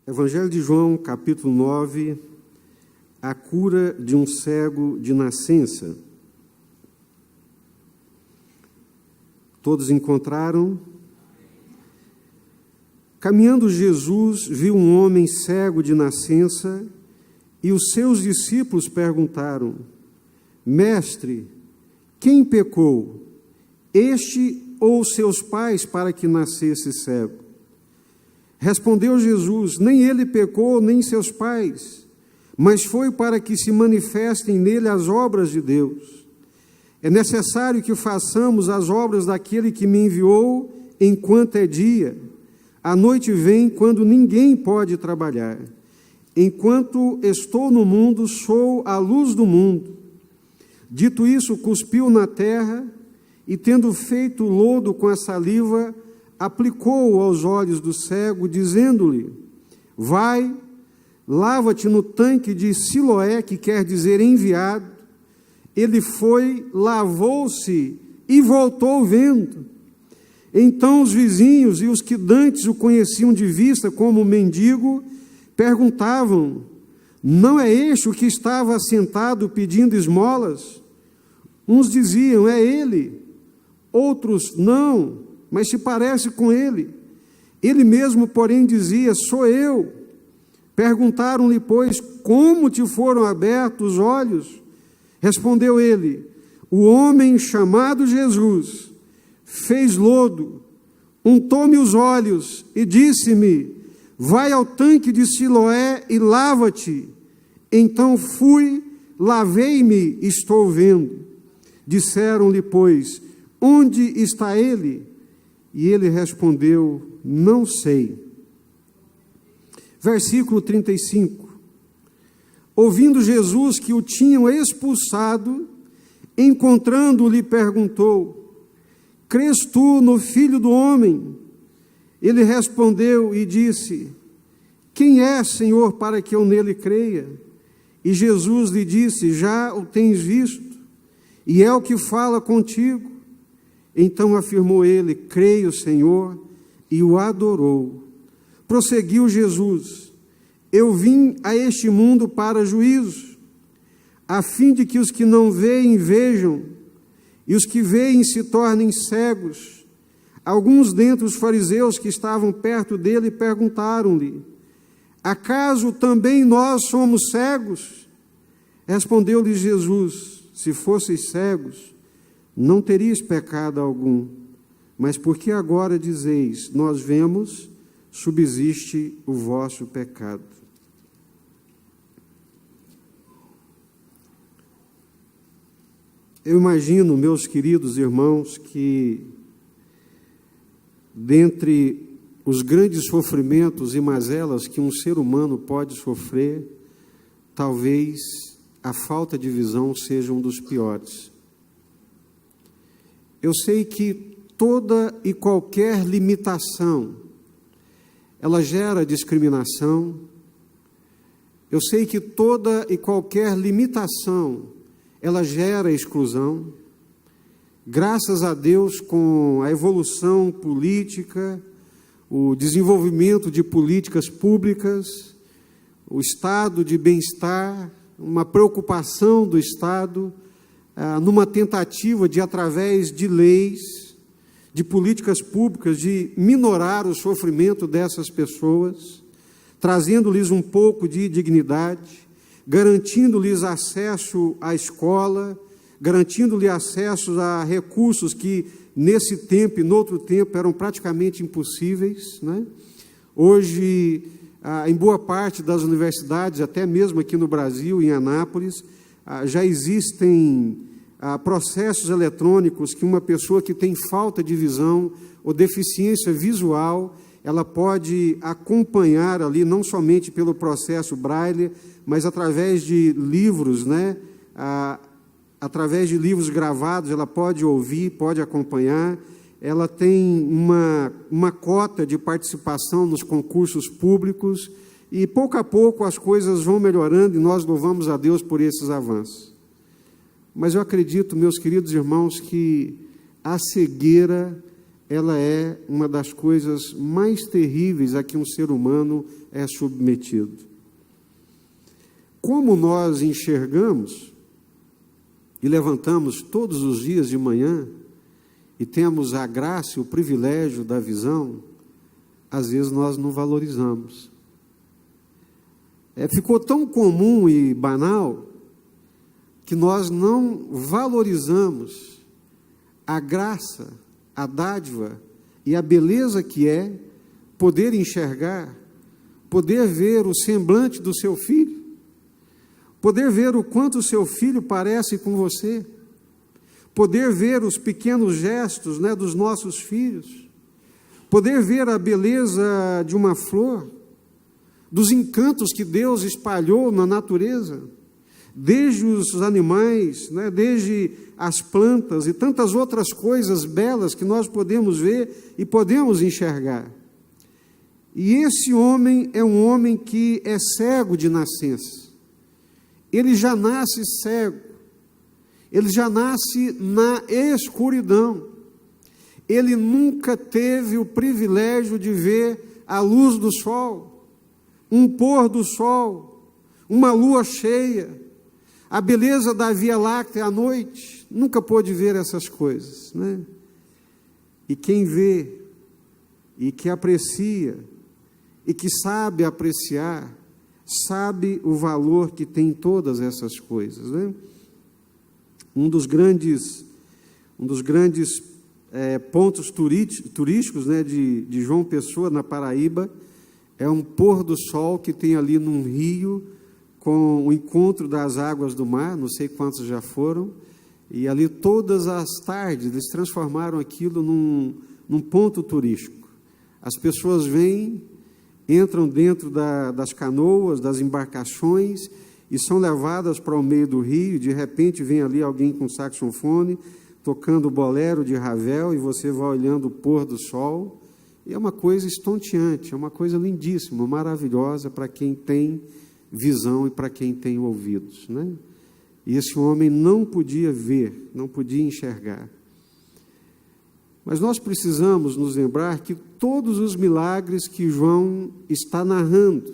Evangelho de João, capítulo 9, a cura de um cego de nascença. Todos encontraram? Caminhando Jesus, viu um homem cego de nascença e os seus discípulos perguntaram: Mestre, quem pecou, este ou seus pais, para que nascesse cego? Respondeu Jesus: nem ele pecou, nem seus pais, mas foi para que se manifestem nele as obras de Deus. É necessário que façamos as obras daquele que me enviou enquanto é dia. A noite vem quando ninguém pode trabalhar. Enquanto estou no mundo, sou a luz do mundo. Dito isso, cuspiu na terra e, tendo feito lodo com a saliva, aplicou-o aos olhos do cego, dizendo-lhe: vai, lava-te no tanque de Siloé, que quer dizer enviado. Ele foi, lavou-se e voltou vendo. Então os vizinhos e os que dantes o conheciam de vista como mendigo, perguntavam: não é este o que estava assentado pedindo esmolas? Uns diziam: é ele. Outros: não, mas se parece com ele. Ele mesmo, porém, dizia: sou eu. Perguntaram-lhe, pois, como te foram abertos os olhos? Respondeu ele: o homem chamado Jesus fez lodo, untou-me os olhos e disse-me: vai ao tanque de Siloé e lava-te. Então fui, lavei-me e estou vendo. Disseram-lhe, pois, onde está ele? E ele respondeu: não sei. Versículo 35. Ouvindo Jesus que o tinham expulsado, encontrando-lhe, perguntou: crês tu no Filho do Homem? Ele respondeu e disse: quem é, Senhor, para que eu nele creia? E Jesus lhe disse: já o tens visto, e é o que fala contigo. Então afirmou ele: creio, Senhor, e o adorou. Prosseguiu Jesus: eu vim a este mundo para juízo, a fim de que os que não veem vejam, e os que veem se tornem cegos. Alguns dentre os fariseus que estavam perto dele perguntaram-lhe: acaso também nós somos cegos? Respondeu-lhe Jesus: se fosseis cegos, não teríeis pecado algum, mas porque agora dizeis, nós vemos, subsiste o vosso pecado. Eu imagino, meus queridos irmãos, que dentre os grandes sofrimentos e mazelas que um ser humano pode sofrer, talvez a falta de visão seja um dos piores. Eu sei que toda e qualquer limitação, ela gera discriminação. Eu sei que toda e qualquer limitação, ela gera exclusão. Graças a Deus, com a evolução política, o desenvolvimento de políticas públicas, o estado de bem-estar, uma preocupação do Estado, numa tentativa de, através de leis, de políticas públicas, de minorar o sofrimento dessas pessoas, trazendo-lhes um pouco de dignidade, garantindo-lhes acesso à escola, garantindo-lhes acesso a recursos que, nesse tempo e no outro tempo, eram praticamente impossíveis, né? Hoje, em boa parte das universidades, até mesmo aqui no Brasil, em Anápolis, já existem processos eletrônicos que uma pessoa que tem falta de visão ou deficiência visual, ela pode acompanhar ali, não somente pelo processo Braille, mas através de livros, né? Através de livros gravados, ela pode ouvir, pode acompanhar. Ela tem uma cota de participação nos concursos públicos e, pouco a pouco, as coisas vão melhorando e nós louvamos a Deus por esses avanços. Mas eu acredito, meus queridos irmãos, que a cegueira ela é uma das coisas mais terríveis a que um ser humano é submetido. Como nós enxergamos e levantamos todos os dias de manhã e temos a graça e o privilégio da visão, às vezes nós não valorizamos. Ficou tão comum e banal que nós não valorizamos a graça, a dádiva e a beleza que é poder enxergar, poder ver o semblante do seu filho, poder ver o quanto o seu filho parece com você, poder ver os pequenos gestos, dos nossos filhos, poder ver a beleza de uma flor, dos encantos que Deus espalhou na natureza, desde os animais, desde as plantas e tantas outras coisas belas que nós podemos ver e podemos enxergar. E esse homem é um homem que é cego de nascença. Ele já nasce cego, ele já nasce na escuridão. Ele nunca teve o privilégio de ver a luz do sol, um pôr do sol, uma lua cheia, a beleza da Via Láctea à noite. Nunca pôde ver essas coisas, E quem vê, e que aprecia, e que sabe apreciar, sabe o valor que tem todas essas coisas, Um dos grandes pontos turísticos, de João Pessoa, na Paraíba, é um pôr do sol que tem ali num rio, com o encontro das águas do mar, não sei quantos já foram, e ali todas as tardes eles transformaram aquilo num ponto turístico. As pessoas vêm, entram dentro das canoas, das embarcações, e são levadas para o meio do rio. De repente vem ali alguém com saxofone, tocando o bolero de Ravel, e você vai olhando o pôr do sol, e é uma coisa estonteante, é uma coisa lindíssima, maravilhosa para quem tem visão e para quem tem ouvidos, E esse homem não podia ver, não podia enxergar. Mas nós precisamos nos lembrar que todos os milagres que João está narrando,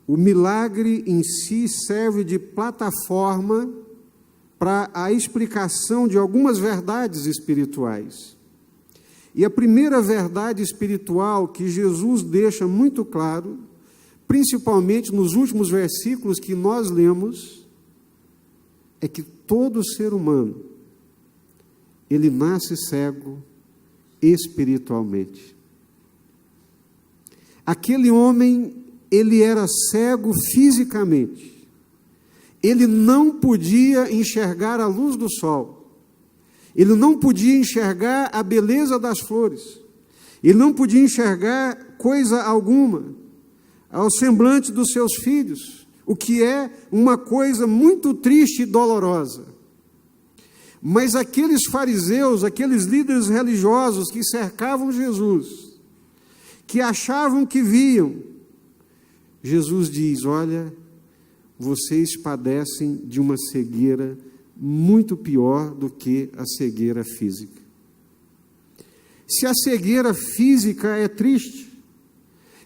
o milagre em si serve de plataforma para a explicação de algumas verdades espirituais. E a primeira verdade espiritual que Jesus deixa muito claro, principalmente nos últimos versículos que nós lemos, é que todo ser humano, ele nasce cego espiritualmente. Aquele homem, ele era cego fisicamente. Ele não podia enxergar a luz do sol. Ele não podia enxergar a beleza das flores. Ele não podia enxergar coisa alguma ao semblante dos seus filhos, o que é uma coisa muito triste e dolorosa. Mas aqueles fariseus, aqueles líderes religiosos que cercavam Jesus, que achavam que viam, Jesus diz: olha, vocês padecem de uma cegueira muito pior do que a cegueira física. Se a cegueira física é triste,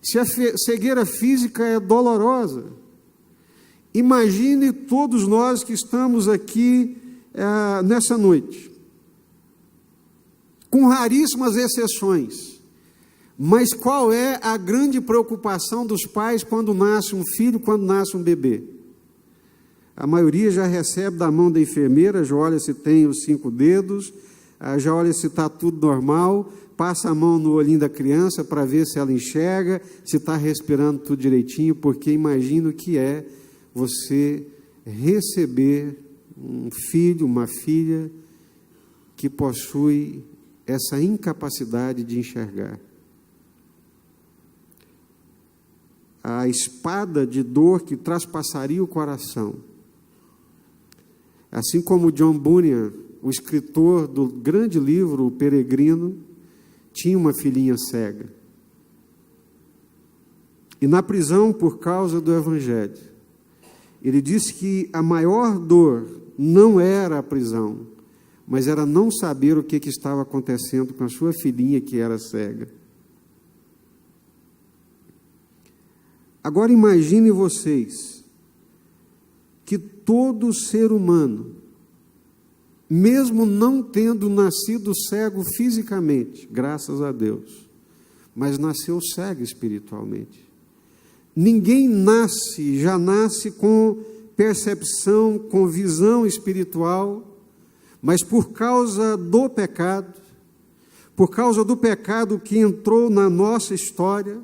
se a cegueira física é dolorosa, imagine todos nós que estamos aqui nessa noite, com raríssimas exceções, mas qual é a grande preocupação dos pais quando nasce um filho, quando nasce um bebê? A maioria já recebe da mão da enfermeira, já olha se tem os 5 dedos, já olha se está tudo normal, passa a mão no olhinho da criança para ver se ela enxerga, se está respirando tudo direitinho, porque imagina o que é você receber um filho, uma filha que possui essa incapacidade de enxergar. A espada de dor que traspassaria o coração. Assim como John Bunyan, o escritor do grande livro O Peregrino, tinha uma filhinha cega. E na prisão, por causa do Evangelho, ele disse que a maior dor não era a prisão, mas era não saber o que estava acontecendo com a sua filhinha que era cega. Agora imagine vocês que todo ser humano, mesmo não tendo nascido cego fisicamente, graças a Deus, mas nasceu cego espiritualmente. Ninguém já nasce com percepção, com visão espiritual, mas por causa do pecado que entrou na nossa história,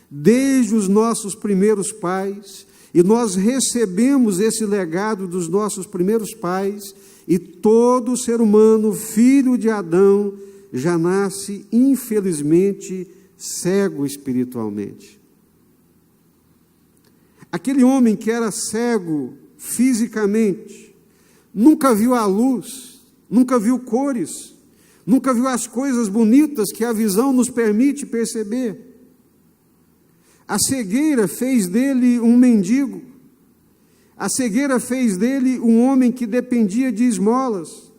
desde os nossos primeiros pais, e nós recebemos esse legado dos nossos primeiros pais, e todo ser humano, filho de Adão, já nasce, infelizmente, cego espiritualmente. Aquele homem que era cego fisicamente, nunca viu a luz, nunca viu cores, nunca viu as coisas bonitas que a visão nos permite perceber. A cegueira fez dele um mendigo, a cegueira fez dele um homem que dependia de esmolas.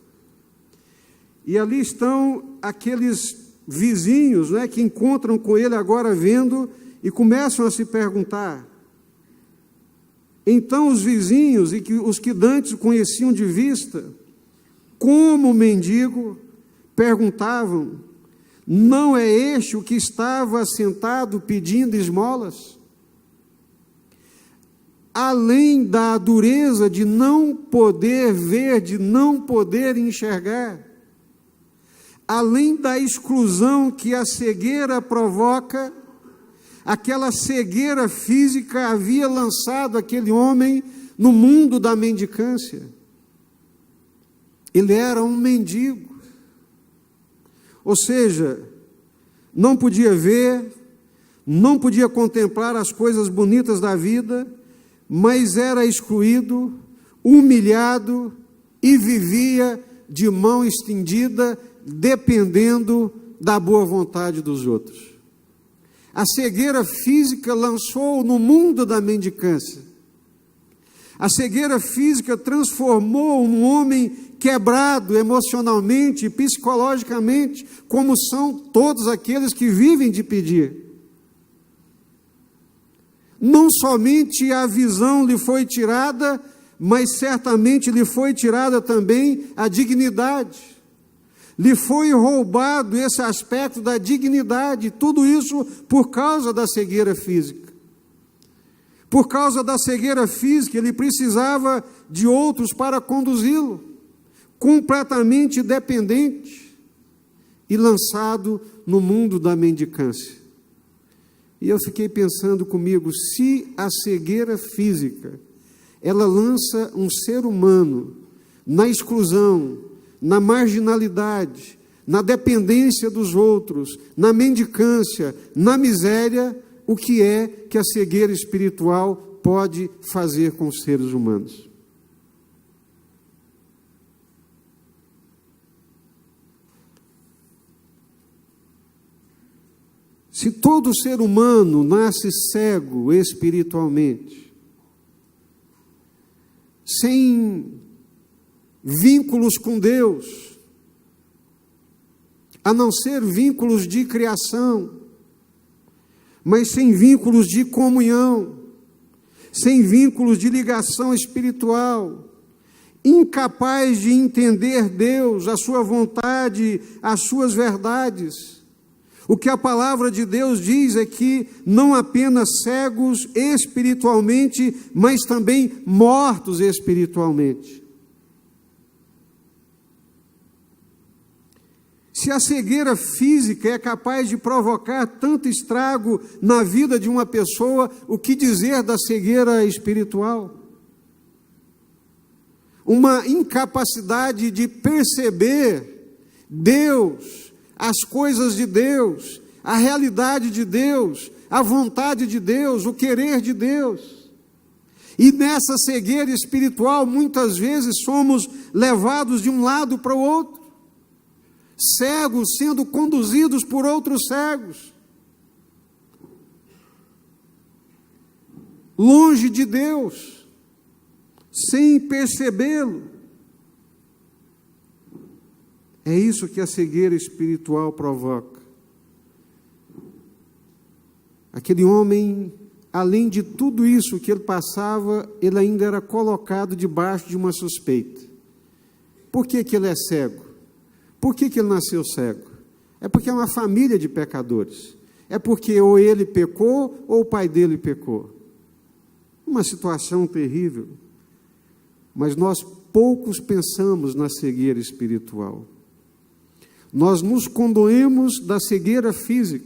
E ali estão aqueles vizinhos, né, que encontram com ele agora vendo e começam a se perguntar. Então os vizinhos e os que dantes o conheciam de vista, como mendigo, perguntavam: não é este o que estava sentado pedindo esmolas? Além da dureza de não poder ver, de não poder enxergar, além da exclusão que a cegueira provoca, aquela cegueira física havia lançado aquele homem no mundo da mendicância. Ele era um mendigo. Ou seja, não podia ver, não podia contemplar as coisas bonitas da vida, mas era excluído, humilhado e vivia de mão estendida, dependendo da boa vontade dos outros. A cegueira física lançou no mundo da mendicância. A cegueira física transformou um homem quebrado emocionalmente e psicologicamente, como são todos aqueles que vivem de pedir. Não somente a visão lhe foi tirada, mas certamente lhe foi tirada também a dignidade. Lhe foi roubado esse aspecto da dignidade, tudo isso por causa da cegueira física. Por causa da cegueira física, ele precisava de outros para conduzi-lo, completamente dependente e lançado no mundo da mendicância. E eu fiquei pensando comigo, se a cegueira física, ela lança um ser humano na exclusão, na marginalidade, na dependência dos outros, na mendicância, na miséria, o que é que a cegueira espiritual pode fazer com os seres humanos? Se todo ser humano nasce cego espiritualmente, sem vínculos com Deus, a não ser vínculos de criação, mas sem vínculos de comunhão, sem vínculos de ligação espiritual, incapaz de entender Deus, a sua vontade, as suas verdades. O que a palavra de Deus diz é que não apenas cegos espiritualmente, mas também mortos espiritualmente. Se a cegueira física é capaz de provocar tanto estrago na vida de uma pessoa, o que dizer da cegueira espiritual? Uma incapacidade de perceber Deus, as coisas de Deus, a realidade de Deus, a vontade de Deus, o querer de Deus. E nessa cegueira espiritual, muitas vezes somos levados de um lado para o outro, cegos sendo conduzidos por outros cegos, longe de Deus, sem percebê-lo. É isso que a cegueira espiritual provoca. Aquele homem, além de tudo isso que ele passava, ele ainda era colocado debaixo de uma suspeita. Por que ele é cego? Por que ele nasceu cego? É porque é uma família de pecadores. É porque ou ele pecou ou o pai dele pecou. Uma situação terrível. Mas nós poucos pensamos na cegueira espiritual. Nós nos condoemos da cegueira física.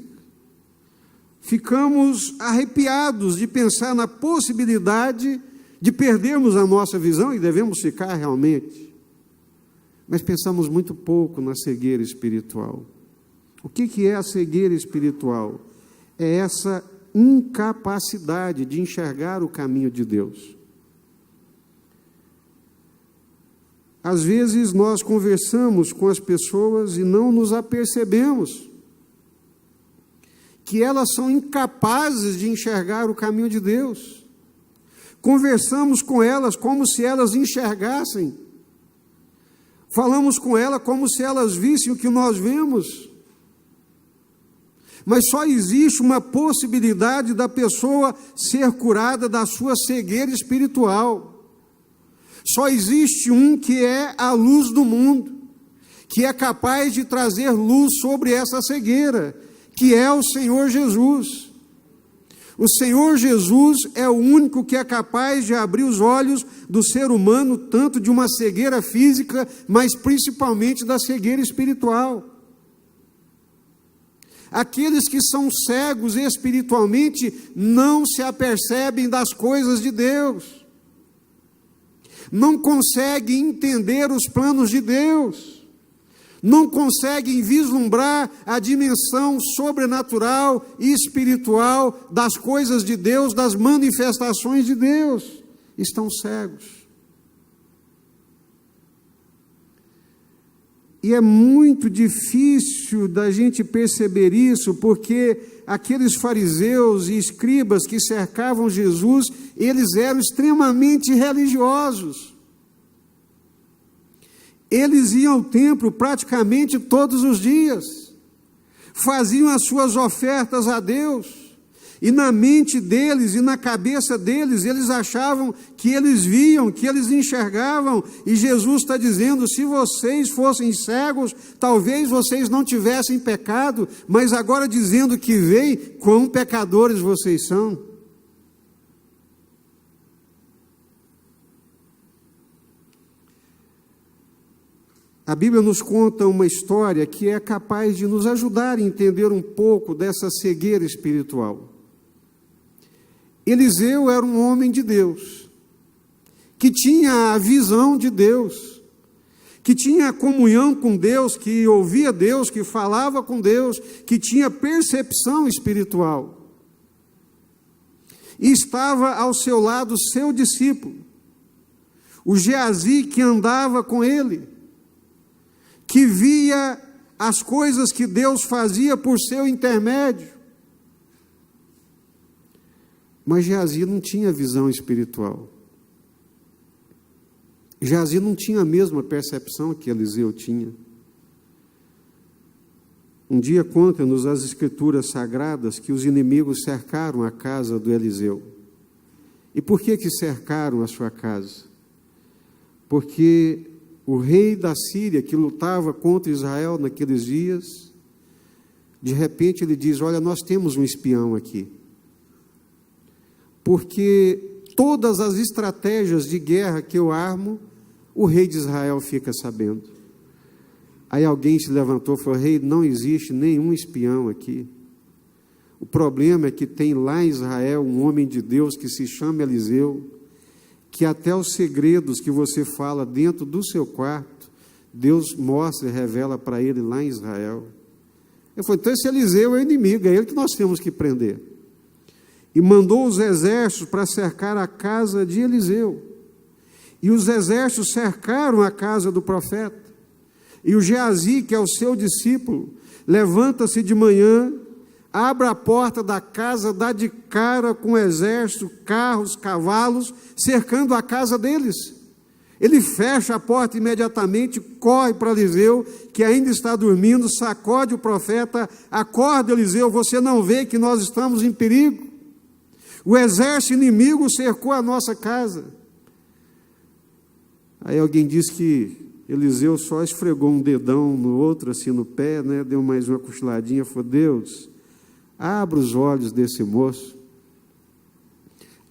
Ficamos arrepiados de pensar na possibilidade de perdermos a nossa visão, e devemos ficar realmente. Mas pensamos muito pouco na cegueira espiritual. O que é a cegueira espiritual? É essa incapacidade de enxergar o caminho de Deus. Às vezes nós conversamos com as pessoas e não nos apercebemos que elas são incapazes de enxergar o caminho de Deus. Conversamos com elas como se elas enxergassem. Falamos com elas como se elas vissem o que nós vemos. Mas só existe uma possibilidade da pessoa ser curada da sua cegueira espiritual. Só existe um que é a luz do mundo, que é capaz de trazer luz sobre essa cegueira, que é o Senhor Jesus. O Senhor Jesus é o único que é capaz de abrir os olhos do ser humano, tanto de uma cegueira física, mas principalmente da cegueira espiritual. Aqueles que são cegos espiritualmente não se apercebem das coisas de Deus, não conseguem entender os planos de Deus, não conseguem vislumbrar a dimensão sobrenatural e espiritual das coisas de Deus, das manifestações de Deus. Estão cegos. E é muito difícil da gente perceber isso, porque aqueles fariseus e escribas que cercavam Jesus, eles eram extremamente religiosos. Eles iam ao templo praticamente todos os dias, faziam as suas ofertas a Deus, e na mente deles e na cabeça deles, eles achavam que eles viam, que eles enxergavam, e Jesus está dizendo: se vocês fossem cegos, talvez vocês não tivessem pecado, mas agora dizendo que veem, quão pecadores vocês são. A Bíblia nos conta uma história que é capaz de nos ajudar a entender um pouco dessa cegueira espiritual. Eliseu era um homem de Deus, que tinha a visão de Deus, que tinha comunhão com Deus, que ouvia Deus, que falava com Deus, que tinha percepção espiritual. E estava ao seu lado seu discípulo, o Geazi, que andava com ele, que via as coisas que Deus fazia por seu intermédio. Mas Geazi não tinha visão espiritual. Geazi não tinha a mesma percepção que Eliseu tinha. Um dia conta-nos as Escrituras Sagradas que os inimigos cercaram a casa do Eliseu. E por que cercaram a sua casa? Porque o rei da Síria, que lutava contra Israel naqueles dias, de repente ele diz: olha, nós temos um espião aqui. Porque todas as estratégias de guerra que eu armo, o rei de Israel fica sabendo. Aí alguém se levantou e falou: rei, não existe nenhum espião aqui. O problema é que tem lá em Israel um homem de Deus que se chama Eliseu, que até os segredos que você fala dentro do seu quarto, Deus mostra e revela para ele lá em Israel. Eu falei: então esse Eliseu é o inimigo, é ele que nós temos que prender. E mandou os exércitos para cercar a casa de Eliseu. E os exércitos cercaram a casa do profeta. E o Geazi, que é o seu discípulo, levanta-se de manhã, abre a porta da casa, dá de cara com o exército, carros, cavalos, cercando a casa deles. Ele fecha a porta imediatamente, corre para Eliseu, que ainda está dormindo, sacode o profeta, acorda Eliseu, você não vê que nós estamos em perigo? O exército inimigo cercou a nossa casa. Aí alguém diz que Eliseu só esfregou um dedão no outro, assim no pé, né? Deu mais uma cochiladinha, falou: Deus, abra os olhos desse moço,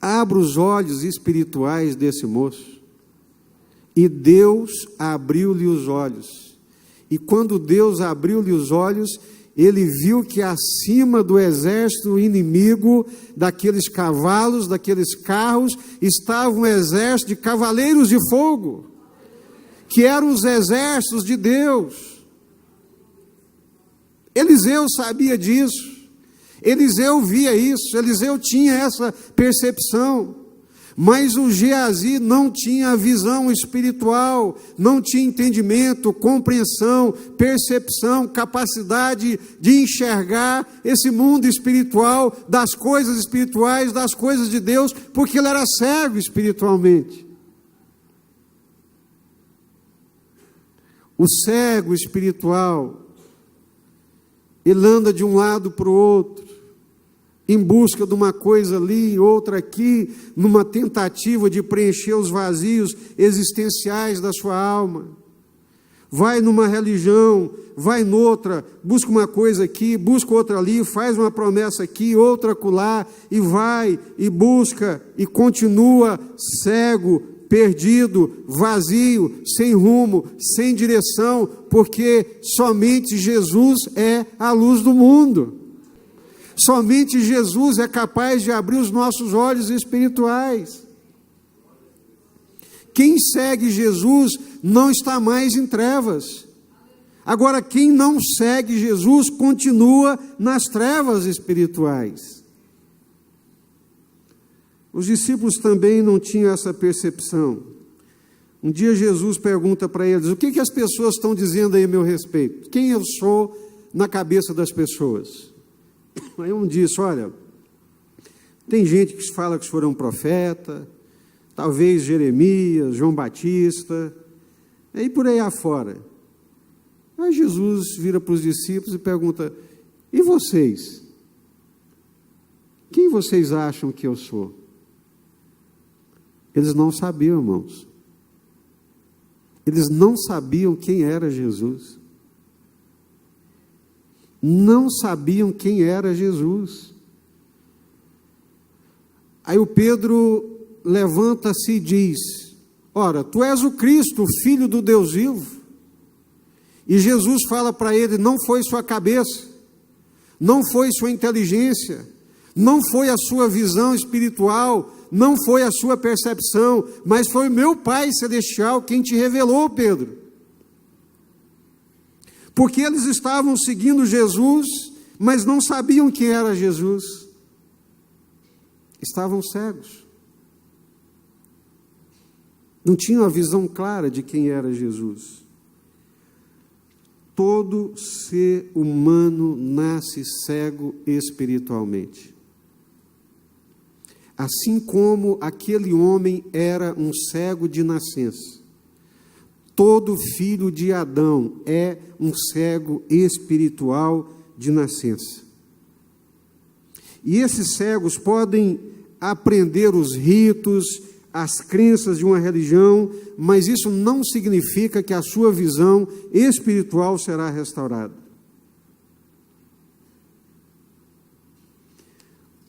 abra os olhos espirituais desse moço. E Deus abriu-lhe os olhos. E quando Deus abriu-lhe os olhos, ele viu que acima do exército inimigo, daqueles cavalos, daqueles carros, estava um exército de cavaleiros de fogo, que eram os exércitos de Deus. Eliseu sabia disso, Eliseu via isso, Eliseu tinha essa percepção. Mas o Geazi não tinha visão espiritual, não tinha entendimento, compreensão, percepção, capacidade de enxergar esse mundo espiritual, das coisas espirituais, das coisas de Deus, porque ele era cego espiritualmente. O cego espiritual, ele anda de um lado para o outro, em busca de uma coisa ali, outra aqui, numa tentativa de preencher os vazios existenciais da sua alma. Vai numa religião, vai noutra, busca uma coisa aqui, busca outra ali, faz uma promessa aqui, outra acolá, e vai, e busca, e continua cego, perdido, vazio, sem rumo, sem direção, porque somente Jesus é a luz do mundo. Somente Jesus é capaz de abrir os nossos olhos espirituais. Quem segue Jesus não está mais em trevas. Agora, quem não segue Jesus continua nas trevas espirituais. Os discípulos também não tinham essa percepção. Um dia Jesus pergunta para eles: o que as pessoas estão dizendo aí a meu respeito? Quem eu sou na cabeça das pessoas? Aí um disse: olha, tem gente que fala que o senhor é um profeta, talvez Jeremias, João Batista, e por aí afora. Aí Jesus vira para os discípulos e pergunta: e vocês? Quem vocês acham que eu sou? Eles não sabiam, irmãos. Eles não sabiam quem era Jesus. Não sabiam quem era Jesus. Aí o Pedro levanta-se e diz: ora, tu és o Cristo, o Filho do Deus vivo. E Jesus fala para ele: não foi sua cabeça, não foi sua inteligência, não foi a sua visão espiritual, não foi a sua percepção, mas foi meu Pai Celestial quem te revelou, Pedro. Porque eles estavam seguindo Jesus, mas não sabiam quem era Jesus. Estavam cegos. Não tinham a visão clara de quem era Jesus. Todo ser humano nasce cego espiritualmente. Assim como aquele homem era um cego de nascença. Todo filho de Adão é um cego espiritual de nascença. E esses cegos podem aprender os ritos, as crenças de uma religião, mas isso não significa que a sua visão espiritual será restaurada.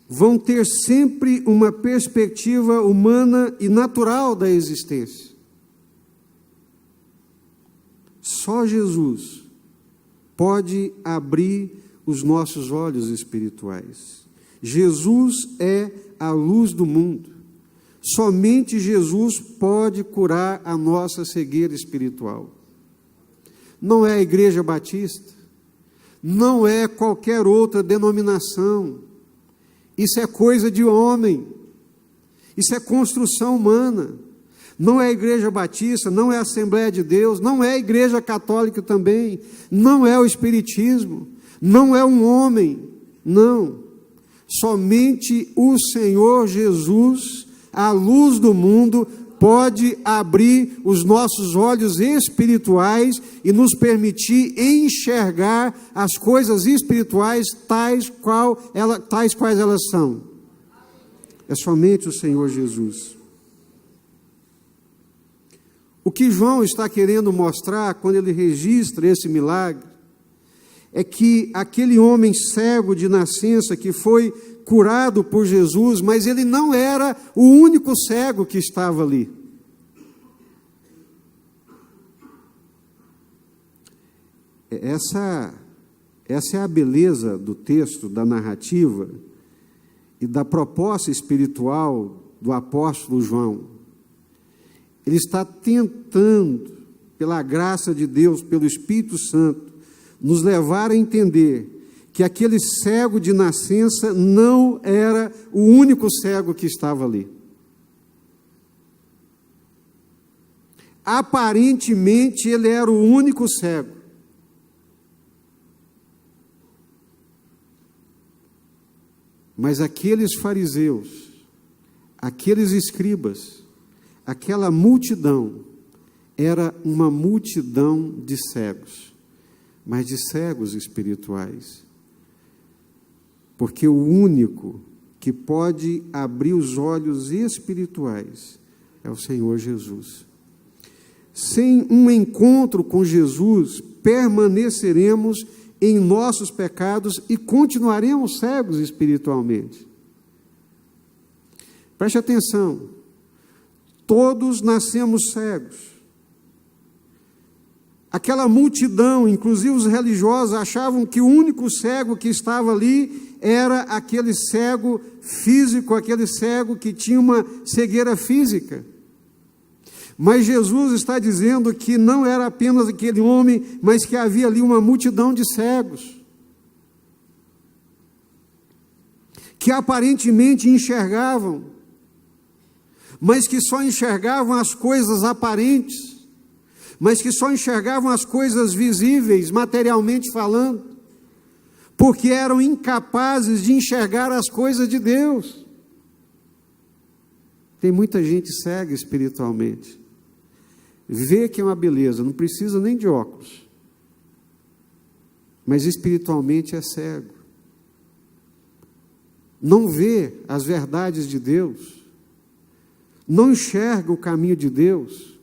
Vão ter sempre uma perspectiva humana e natural da existência. Só Jesus pode abrir os nossos olhos espirituais. Jesus é a luz do mundo. Somente Jesus pode curar a nossa cegueira espiritual. Não é a Igreja Batista, não é qualquer outra denominação. Isso é coisa de homem, isso é construção humana. Não é a Igreja Batista, não é a Assembleia de Deus, não é a Igreja Católica também, não é o Espiritismo, não é um homem, não. Somente o Senhor Jesus, a luz do mundo, pode abrir os nossos olhos espirituais e nos permitir enxergar as coisas espirituais tais quais elas são. É somente o Senhor Jesus. O que João está querendo mostrar quando ele registra esse milagre é que aquele homem cego de nascença que foi curado por Jesus, mas ele não era o único cego que estava ali. Essa é a beleza do texto, da narrativa e da proposta espiritual do apóstolo João. Ele está tentando, pela graça de Deus, pelo Espírito Santo, nos levar a entender que aquele cego de nascença não era o único cego que estava ali. Aparentemente, ele era o único cego. Mas aqueles fariseus, aqueles escribas, aquela multidão, era uma multidão de cegos, mas de cegos espirituais. Porque o único que pode abrir os olhos espirituais é o Senhor Jesus. Sem um encontro com Jesus, permaneceremos em nossos pecados e continuaremos cegos espiritualmente. Preste atenção, todos nascemos cegos. Aquela multidão, inclusive os religiosos, achavam que o único cego que estava ali era aquele cego físico, aquele cego que tinha uma cegueira física. Mas Jesus está dizendo que não era apenas aquele homem, mas que havia ali uma multidão de cegos, que aparentemente enxergavam, mas que só enxergavam as coisas aparentes, mas que só enxergavam as coisas visíveis, materialmente falando, porque eram incapazes de enxergar as coisas de Deus. Tem muita gente cega espiritualmente. Vê que é uma beleza, não precisa nem de óculos, mas espiritualmente é cego. Não vê as verdades de Deus, não enxerga o caminho de Deus,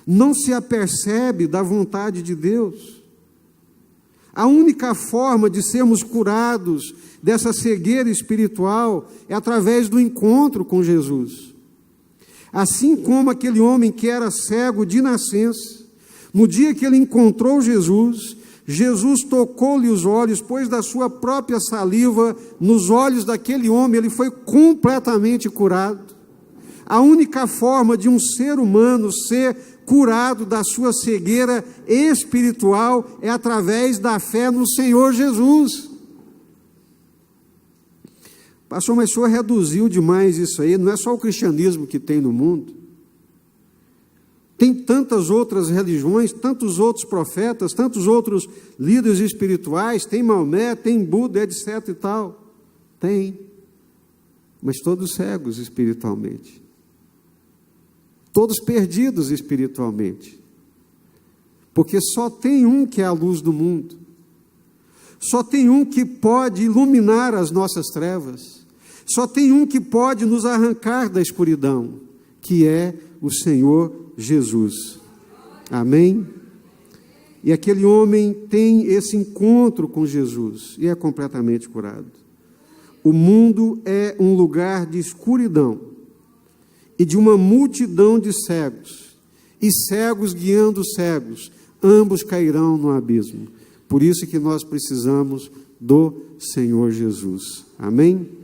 não se apercebe da vontade de Deus. A única forma de sermos curados dessa cegueira espiritual é através do encontro com Jesus. Assim como aquele homem que era cego de nascença, no dia que ele encontrou Jesus, Jesus tocou-lhe os olhos, pôs da sua própria saliva nos olhos daquele homem, ele foi completamente curado. A única forma de um ser humano ser curado da sua cegueira espiritual é através da fé no Senhor Jesus. Pastor, mas o senhor reduziu demais isso aí, não é só o cristianismo que tem no mundo. Tem tantas outras religiões, tantos outros profetas, tantos outros líderes espirituais, tem Maomé, tem Buda, etc e tal. Tem, mas todos cegos espiritualmente. Todos perdidos espiritualmente. Porque só tem um que é a luz do mundo. Só tem um que pode iluminar as nossas trevas. Só tem um que pode nos arrancar da escuridão, que é o Senhor Jesus. Amém? E aquele homem tem esse encontro com Jesus e é completamente curado. O mundo é um lugar de escuridão e de uma multidão de cegos, e cegos guiando cegos, ambos cairão no abismo. Por isso que nós precisamos do Senhor Jesus. Amém?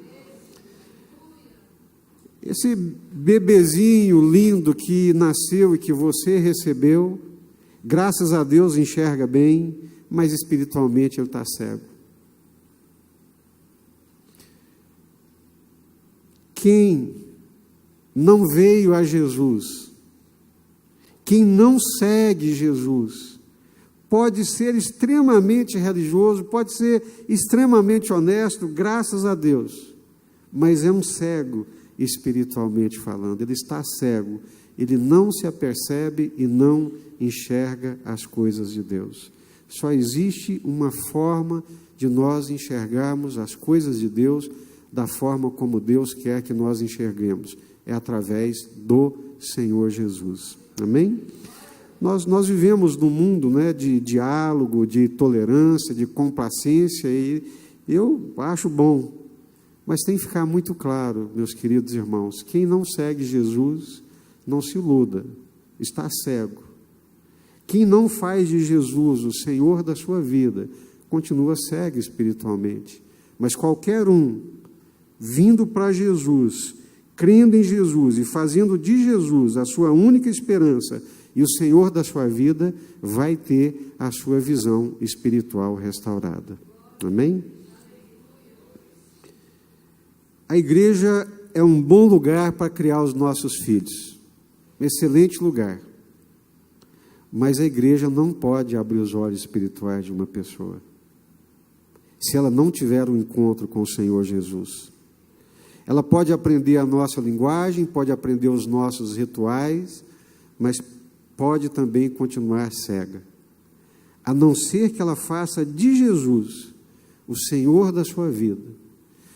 Esse bebezinho lindo que nasceu e que você recebeu, graças a Deus enxerga bem, mas espiritualmente ele está cego. Quem não veio a Jesus, quem não segue Jesus, pode ser extremamente religioso, pode ser extremamente honesto, graças a Deus, mas é um cego espiritualmente falando. Ele está cego, ele não se apercebe e não enxerga as coisas de Deus. Só existe uma forma de nós enxergarmos as coisas de Deus da forma como Deus quer que nós enxerguemos. É através do Senhor Jesus. Amém? Nós vivemos num mundo, né, de diálogo, de tolerância, de complacência, e eu acho bom. Mas tem que ficar muito claro, meus queridos irmãos, quem não segue Jesus, não se iluda, está cego. Quem não faz de Jesus o Senhor da sua vida, continua cego espiritualmente. Mas qualquer um, vindo para Jesus, crendo em Jesus e fazendo de Jesus a sua única esperança e o Senhor da sua vida, vai ter a sua visão espiritual restaurada. Amém? A igreja é um bom lugar para criar os nossos filhos. Excelente lugar. Mas a igreja não pode abrir os olhos espirituais de uma pessoa se ela não tiver um encontro com o Senhor Jesus. Ela pode aprender a nossa linguagem, pode aprender os nossos rituais, mas pode também continuar cega. A não ser que ela faça de Jesus o Senhor da sua vida,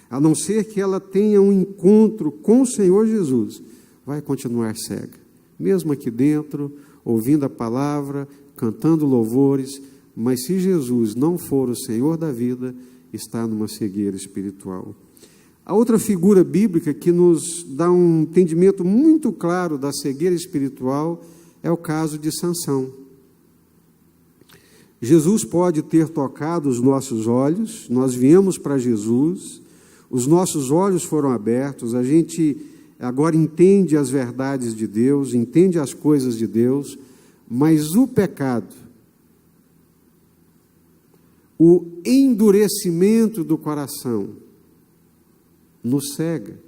a não ser que ela tenha um encontro com o Senhor Jesus, vai continuar cega. Mesmo aqui dentro, ouvindo a palavra, cantando louvores, mas se Jesus não for o Senhor da vida, está numa cegueira espiritual. A outra figura bíblica que nos dá um entendimento muito claro da cegueira espiritual é o caso de Sansão. Jesus pode ter tocado os nossos olhos, nós viemos para Jesus, os nossos olhos foram abertos, a gente agora entende as verdades de Deus, entende as coisas de Deus, mas o pecado, o endurecimento do coração, nos cega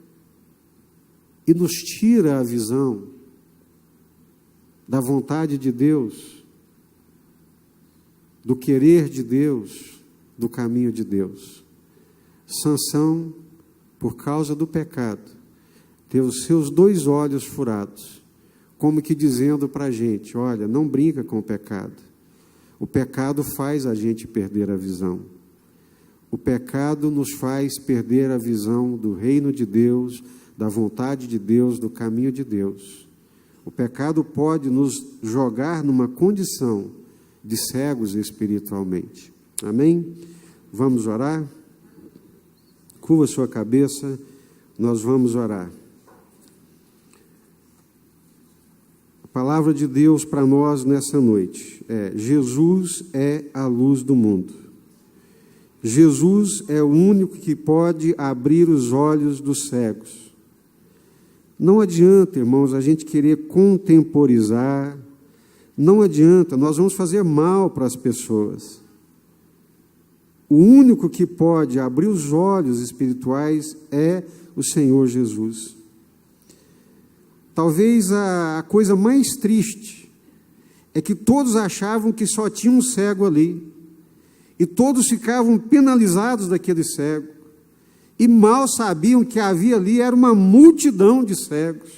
e nos tira a visão da vontade de Deus, do querer de Deus, do caminho de Deus. Sansão, por causa do pecado, teve os seus 2 olhos furados, como que dizendo para a gente, olha, não brinca com o pecado. O pecado faz a gente perder a visão. O pecado nos faz perder a visão do reino de Deus, da vontade de Deus, do caminho de Deus. O pecado pode nos jogar numa condição de cegos espiritualmente. Amém? Vamos orar? Curva sua cabeça, nós vamos orar. A palavra de Deus para nós nessa noite é: Jesus é a luz do mundo. Jesus é o único que pode abrir os olhos dos cegos. Não adianta, irmãos, a gente querer contemporizar, não adianta, nós vamos fazer mal para as pessoas. O único que pode abrir os olhos espirituais é o Senhor Jesus. Talvez a coisa mais triste é que todos achavam que só tinha um cego ali, e todos ficavam penalizados daquele cego, e mal sabiam que havia ali era uma multidão de cegos.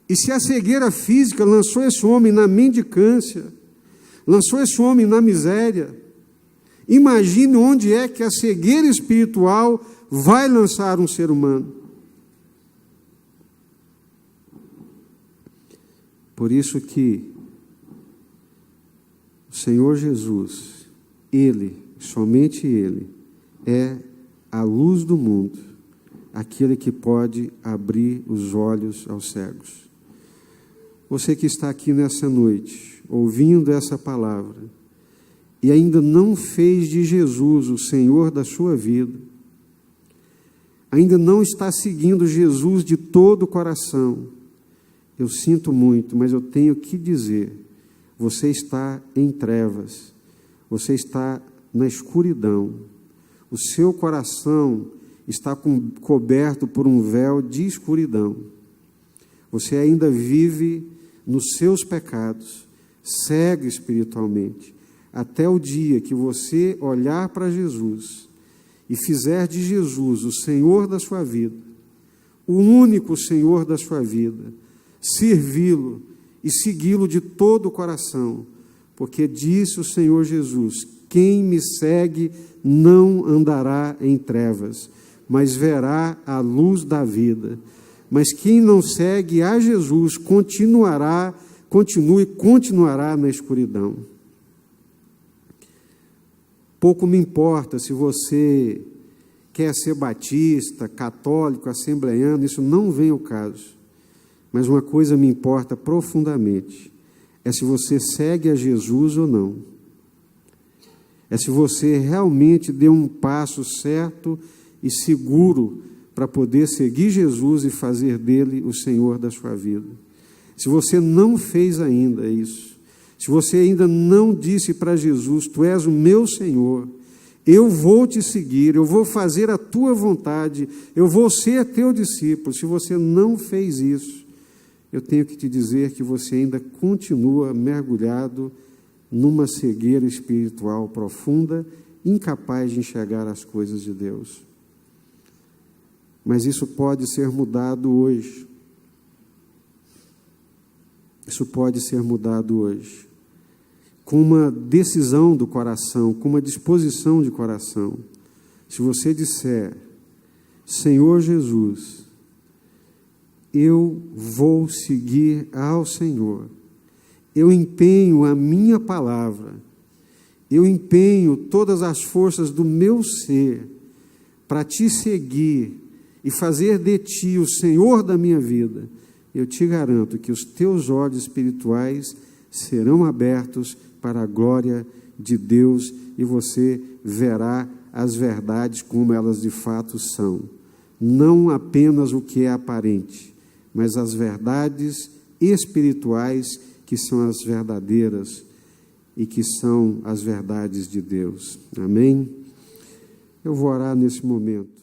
E se a cegueira física lançou esse homem na mendicância, lançou esse homem na miséria, imagine onde é que a cegueira espiritual vai lançar um ser humano. Por isso que o Senhor Jesus, Ele, somente Ele, é a luz do mundo, aquele que pode abrir os olhos aos cegos. Você que está aqui nessa noite, ouvindo essa palavra, e ainda não fez de Jesus o Senhor da sua vida, ainda não está seguindo Jesus de todo o coração, eu sinto muito, mas eu tenho que dizer, você está em trevas, você está na escuridão, o seu coração está coberto por um véu de escuridão, você ainda vive nos seus pecados, cego espiritualmente, até o dia que você olhar para Jesus e fizer de Jesus o Senhor da sua vida, o único Senhor da sua vida, servi-lo e segui-lo de todo o coração, porque disse o Senhor Jesus: quem me segue não andará em trevas, mas verá a luz da vida. Mas quem não segue a Jesus continuará na escuridão. Pouco me importa se você quer ser batista, católico, assembleiano, isso não vem ao caso. Mas uma coisa me importa profundamente, é se você segue a Jesus ou não. É se você realmente deu um passo certo e seguro para poder seguir Jesus e fazer dele o Senhor da sua vida. Se você não fez ainda isso, se você ainda não disse para Jesus: tu és o meu Senhor, eu vou te seguir, eu vou fazer a tua vontade, eu vou ser teu discípulo. Se você não fez isso, eu tenho que te dizer que você ainda continua mergulhado numa cegueira espiritual profunda, incapaz de enxergar as coisas de Deus. Mas isso pode ser mudado hoje. Isso pode ser mudado hoje, com uma decisão do coração, com uma disposição de coração. Se você disser: Senhor Jesus, eu vou seguir ao Senhor, eu empenho a minha palavra, eu empenho todas as forças do meu ser para te seguir e fazer de ti o Senhor da minha vida, eu te garanto que os teus olhos espirituais serão abertos para a glória de Deus e você verá as verdades como elas de fato são. Não apenas o que é aparente, mas as verdades espirituais que são as verdadeiras e que são as verdades de Deus. Amém? Eu vou orar nesse momento.